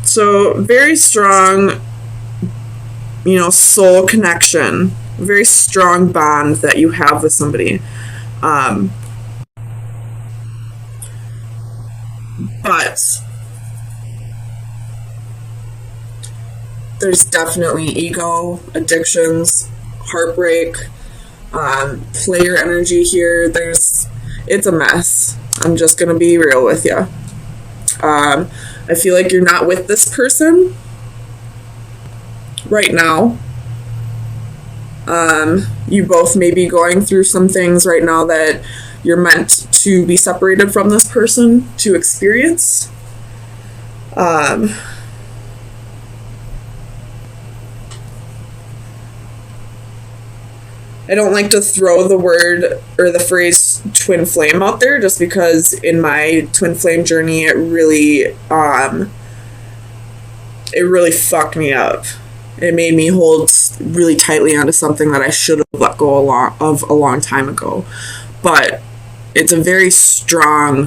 So very strong, soul connection, very strong bond that you have with somebody. But there's definitely ego, addictions, heartbreak, player energy here. It's a mess. I'm just going to be real with you. I feel like you're not with this person right now. You both may be going through some things right now that you're meant to be separated from this person to experience. I don't like to throw the word or the phrase twin flame out there just because in my twin flame journey it really fucked me up. It made me hold really tightly onto something that I should have let go a long time ago. But it's a very strong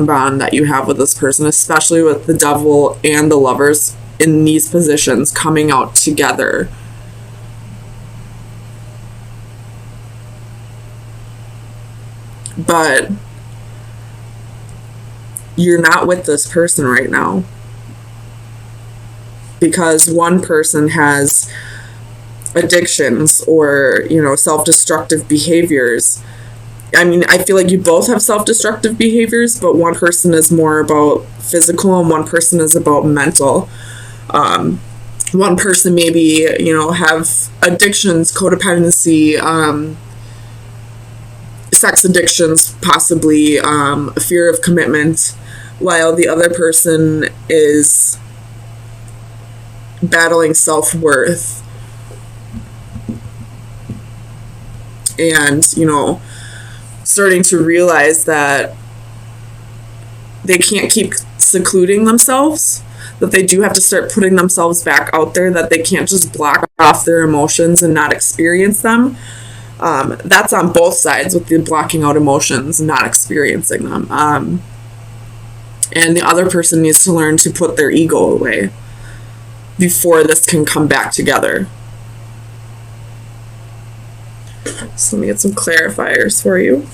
bond that you have with this person, especially with the devil and the lovers in these positions coming out together. But you're not with this person right now because one person has addictions or, self-destructive behaviors. I mean, I feel like you both have self-destructive behaviors, but one person is more about physical and one person is about mental. One person maybe, have addictions, codependency, sex addictions, possibly a fear of commitment, while the other person is battling self-worth and, starting to realize that they can't keep secluding themselves, that they do have to start putting themselves back out there, that they can't just block off their emotions and not experience them. That's on both sides with the blocking out emotions and not experiencing them. And the other person needs to learn to put their ego away before this can come back together. So let me get some clarifiers for you.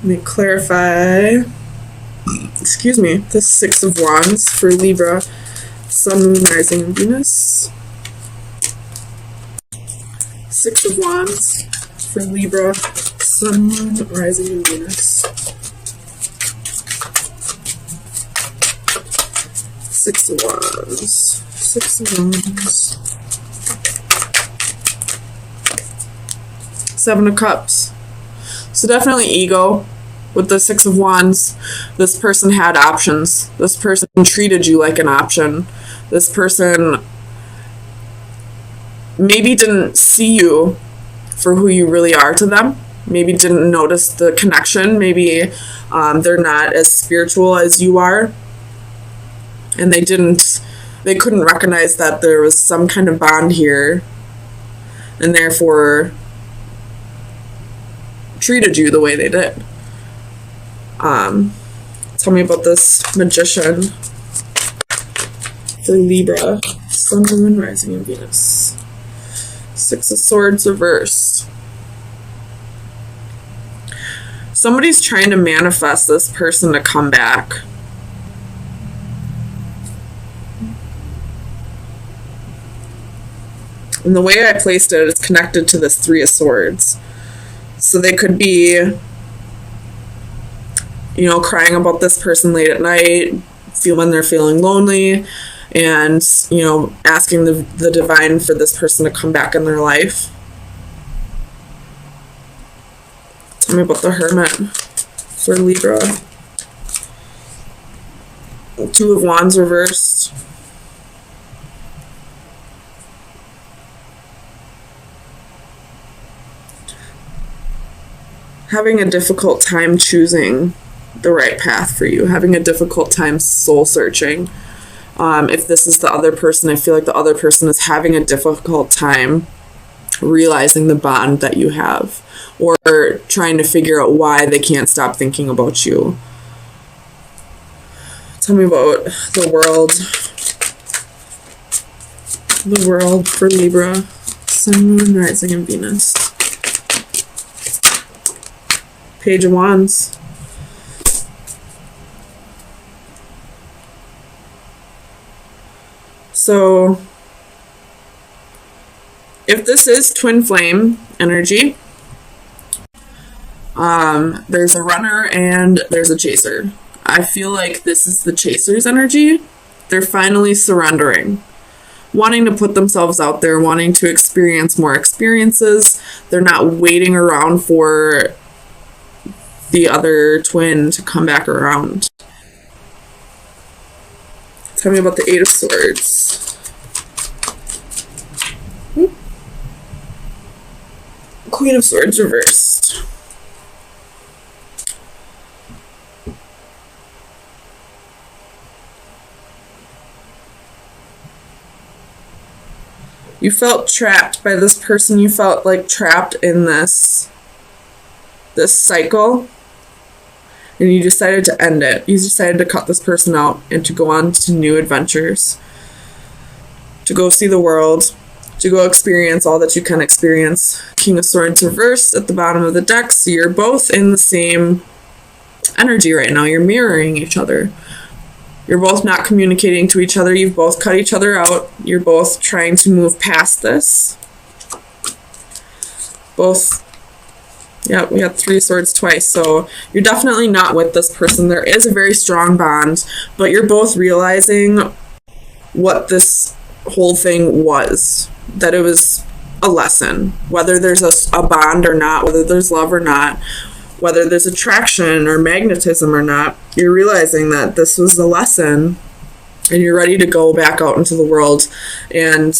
Let me clarify, the Six of Wands for Libra, Sun, Moon, Rising, and Venus. Six of Wands for Libra, Sun, Moon, Rising, and Venus. Six of Wands. Six of Wands. Seven of Cups. So definitely ego. With the Six of Wands, this person had options. This person treated you like an option. This person maybe didn't see you for who you really are to them. Maybe didn't notice the connection. Maybe they're not as spiritual as you are. And they couldn't recognize that there was some kind of bond here. And therefore treated you the way they did. Tell me about this Magician for Libra, Sun, Moon, Rising, and Venus. Six of Swords reversed. Somebody's trying to manifest this person to come back. And the way I placed it is connected to this Three of Swords. So they could be, crying about this person late at night, when they're feeling lonely, and, asking the divine for this person to come back in their life. Tell me about the Hermit for Libra. Two of Wands reversed. Having a difficult time choosing the right path for you, having a difficult time soul searching. If this is the other person, I feel like the other person is having a difficult time realizing the bond that you have, or trying to figure out why they can't stop thinking about you. Tell me about the world. The world for Libra, Sun, Moon, Rising, and Venus. Page of Wands. So, if this is twin flame energy, there's a runner and there's a chaser. I feel like this is the chaser's energy. They're finally surrendering, wanting to put themselves out there, wanting to experience more experiences. They're not waiting around for the other twin to come back around. Tell me about the Eight of Swords. Queen of Swords reversed. You felt trapped by this person. You felt like trapped in this cycle. And you decided to end it. You decided to cut this person out and to go on to new adventures. To go see the world. To go experience all that you can experience. King of Swords reversed at the bottom of the deck. So you're both in the same energy right now. You're mirroring each other. You're both not communicating to each other. You've both cut each other out. You're both trying to move past this. Both. Yeah, we had 3 swords twice, so you're definitely not with this person. There is a very strong bond, but you're both realizing what this whole thing was. That it was a lesson. Whether there's a bond or not, whether there's love or not, whether there's attraction or magnetism or not, you're realizing that this was a lesson, and you're ready to go back out into the world and,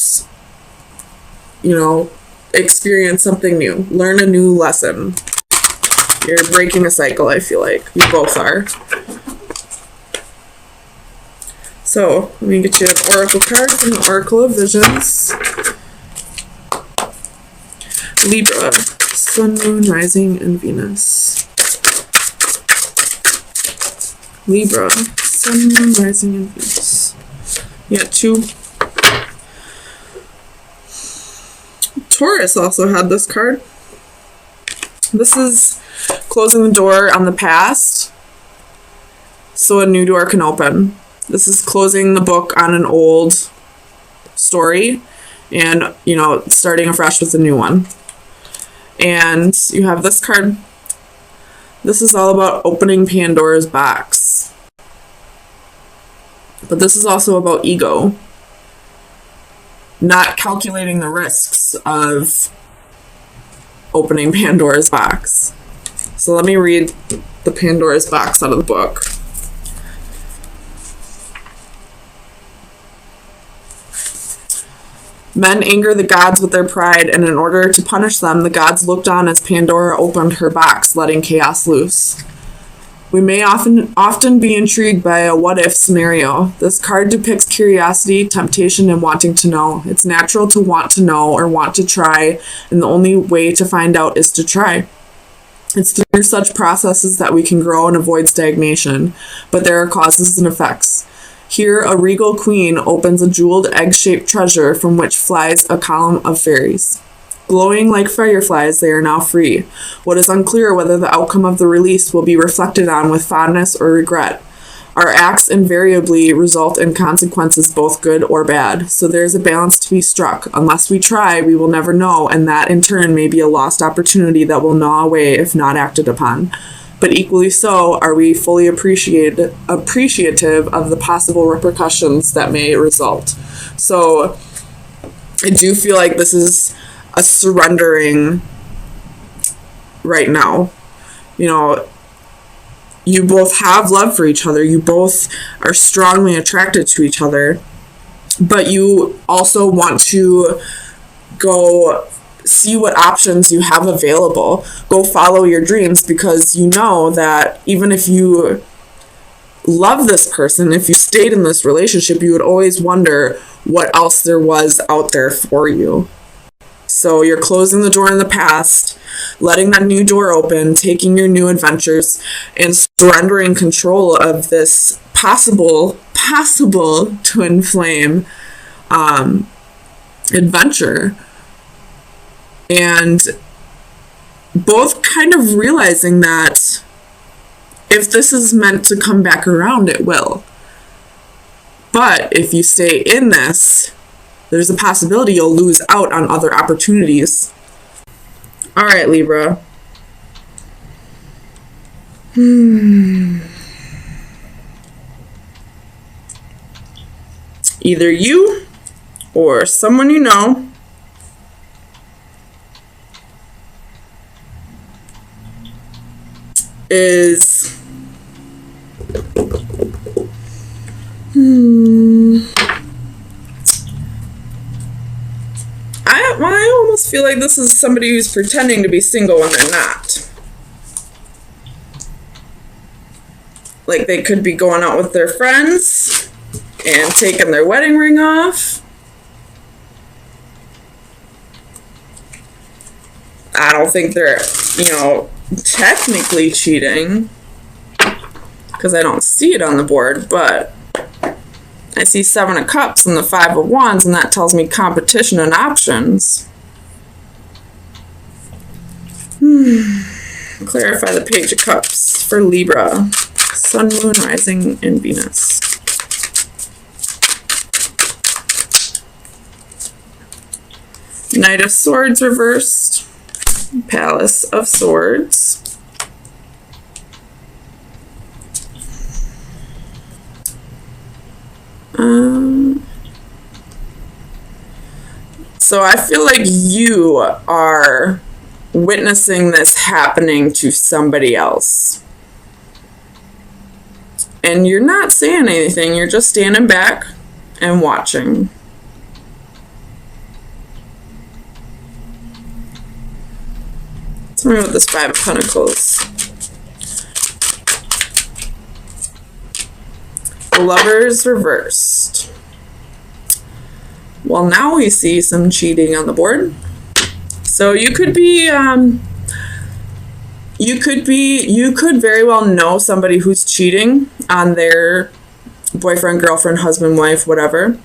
you know, experience something new, learn a new lesson. You're breaking a cycle, I feel like. You both are. So, let me get you an oracle card from the Oracle of Visions. Libra, Sun, Moon, Rising, and Venus. Libra, Sun, Moon, Rising, and Venus. You got 2. Taurus also had this card. This is closing the door on the past so a new door can open. This is closing the book on an old story and, you know, starting afresh with a new one. And you have this card. This is all about opening Pandora's box. But this is also about ego. Not calculating the risks of opening Pandora's box. So let me read the Pandora's box out of the book. Men anger the gods with their pride, and in order to punish them, the gods looked on as Pandora opened her box, letting chaos loose. We may often be intrigued by a what-if scenario. This card depicts curiosity, temptation, and wanting to know. It's natural to want to know or want to try, and the only way to find out is to try. It's through such processes that we can grow and avoid stagnation, but there are causes and effects. Here, a regal queen opens a jeweled egg-shaped treasure from which flies a column of fairies. Glowing like fireflies, they are now free. What is unclear whether the outcome of the release will be reflected on with fondness or regret. Our acts invariably result in consequences both good or bad, so there is a balance to be struck. Unless we try, we will never know, and that in turn may be a lost opportunity that will gnaw away if not acted upon. But equally so, are we fully appreciative of the possible repercussions that may result. So I do feel like this is a surrendering right now. You know, you both have love for each other. You both are strongly attracted to each other. But you also want to go see what options you have available. Go follow your dreams, because you know that even if you love this person, if you stayed in this relationship, you would always wonder what else there was out there for you. So you're closing the door in the past, letting that new door open, taking your new adventures, and surrendering control of this possible twin flame adventure. And both kind of realizing that if this is meant to come back around, it will. But if you stay in this, there's a possibility you'll lose out on other opportunities. All right, Libra. Either you or someone you know is I almost feel like this is somebody who's pretending to be single when they're not. Like they could be going out with their friends and taking their wedding ring off. I don't think they're, technically cheating, because I don't see it on the board, but I see 7 of Cups and the 5 of Wands, and that tells me competition and options. Clarify the Page of Cups for Libra. Sun, Moon, Rising, and Venus. Knight of Swords reversed. Palace of Swords. So I feel like you are witnessing this happening to somebody else. And you're not saying anything, you're just standing back and watching. Tell me about this 5 of Pentacles. The Lovers reversed. Well, now we see some cheating on the board. So you could very well know somebody who's cheating on their boyfriend, girlfriend, husband, wife, whatever.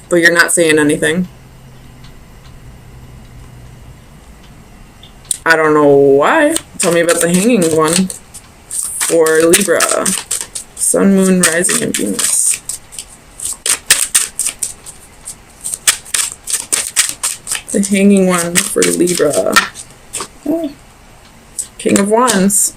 But you're not saying anything. I don't know why. Tell me about the Hanging one for Libra. Sun, Moon, Rising, and Venus. The Hanging one for Libra. Oh. King of Wands.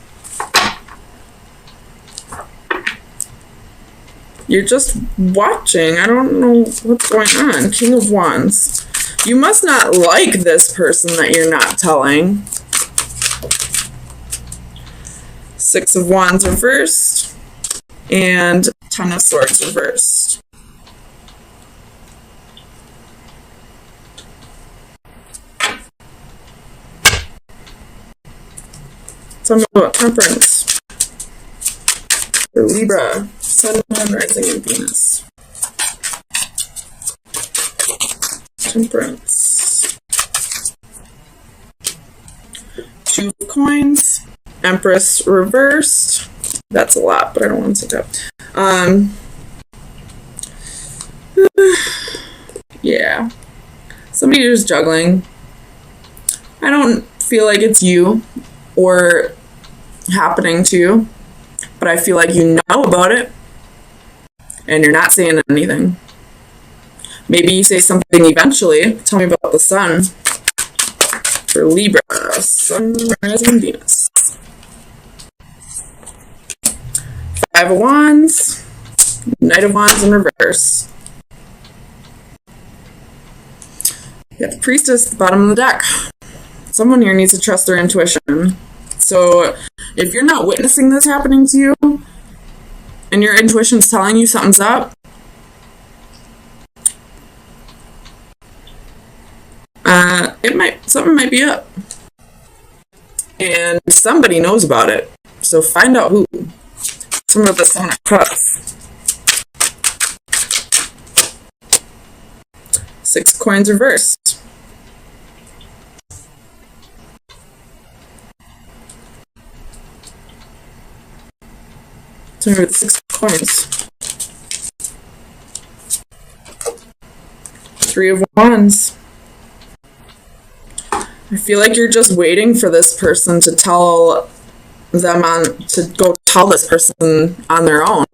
You're just watching. I don't know what's going on. King of Wands. You must not like this person that you're not telling. 6 of Wands reversed. And 10 of Swords reversed. Tell me about Temperance. For Libra, Sun, Moon, Rising, and Venus. Temperance. 2 of Coins. Empress reversed. That's a lot, but I don't want to take that. Yeah. Somebody who's juggling. I don't feel like it's you or happening to you, but I feel like you know about it and you're not saying anything. Maybe you say something eventually. Tell me about the Sun for Libra. Sun, Rising, Venus. 5 of Wands. Knight of Wands in reverse. You got the Priestess at the bottom of the deck. Someone here needs to trust their intuition. So if you're not witnessing this happening to you and your intuition's telling you something's up, something might be up. And somebody knows about it. So find out who. Tell me about the Seven of Cups. 6 coins reversed. Tell me about the 6 coins. 3 of Wands. I feel like you're just waiting for this person to tell them to go tell this person on their own.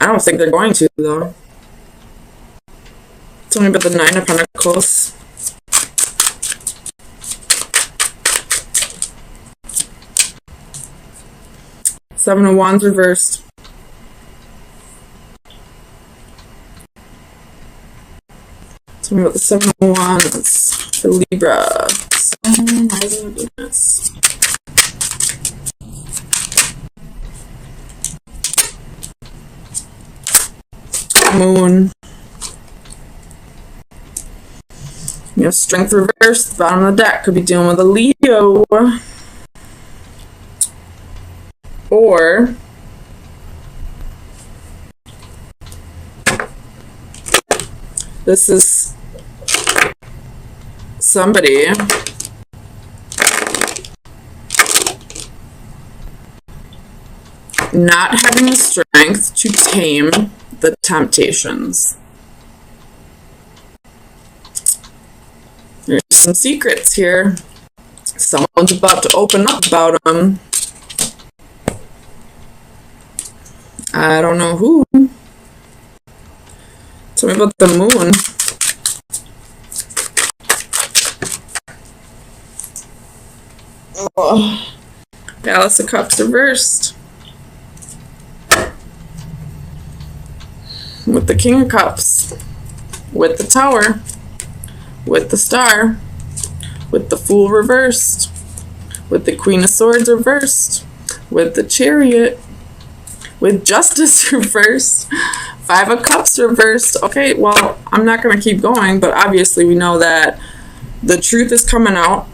I don't think they're going to, though. Tell me about the 9 of Pentacles. Seven of Wands reversed. Tell me about the 7 of Wands for Libra. Sun, rising, Venus. Moon. You have Strength reversed. Bottom of the deck could be dealing with a Leo. Or this is somebody not having the strength to tame the temptations. There's some secrets here. Someone's about to open up about them. I don't know who. Tell me about the moon. Oh. Palace of Cups reversed. With the King of Cups. With the Tower. With the Star. With the Fool reversed. With the Queen of Swords reversed. With the Chariot. With Justice reversed. 5 of Cups reversed. Okay, well, I'm not going to keep going, but obviously we know that the truth is coming out.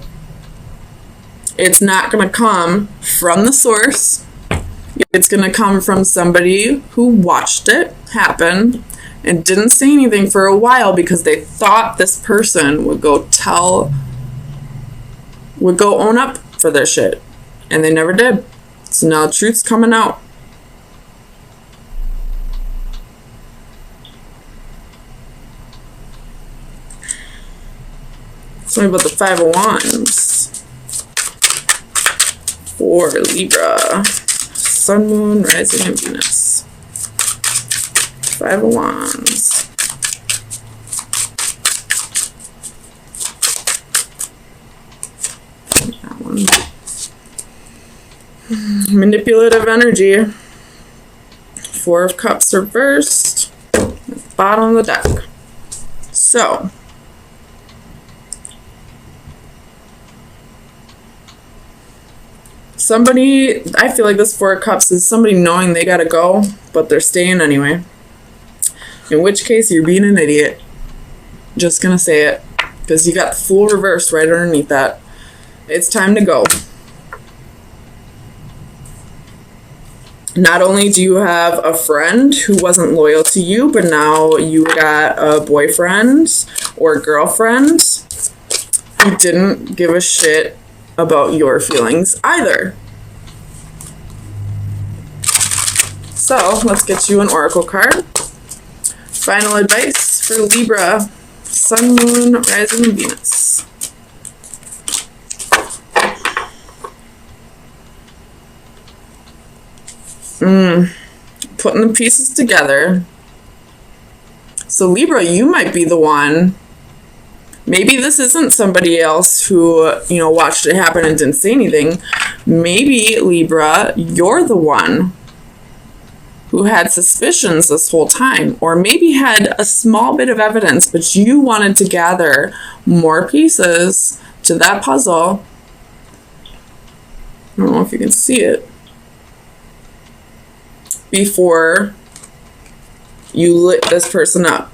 It's not going to come from the source. It's going to come from somebody who watched it happen and didn't say anything for a while because they thought this person would go own up for their shit. And they never did. So now the truth's coming out. Tell me about the 5 of Wands for Libra. Sun, Moon, Rising, and Venus. 5 of Wands. That one. Manipulative energy. 4 of Cups reversed. Bottom of the deck. So, somebody, I feel like this 4 of Cups is somebody knowing they gotta go, but they're staying anyway. In which case, you're being an idiot. Just gonna say it. Because you got the Fool reversed right underneath that. It's time to go. Not only do you have a friend who wasn't loyal to you, but now you got a boyfriend or girlfriend who didn't give a shit about your feelings either. So let's get you an oracle card. Final advice for Libra, Sun, Moon, Rising, and Venus. Putting the pieces together. So Libra, you might be the one. Maybe this isn't somebody else who, watched it happen and didn't say anything. Maybe, Libra, you're the one who had suspicions this whole time. Or maybe had a small bit of evidence, but you wanted to gather more pieces to that puzzle. I don't know if you can see it. Before you lit this person up.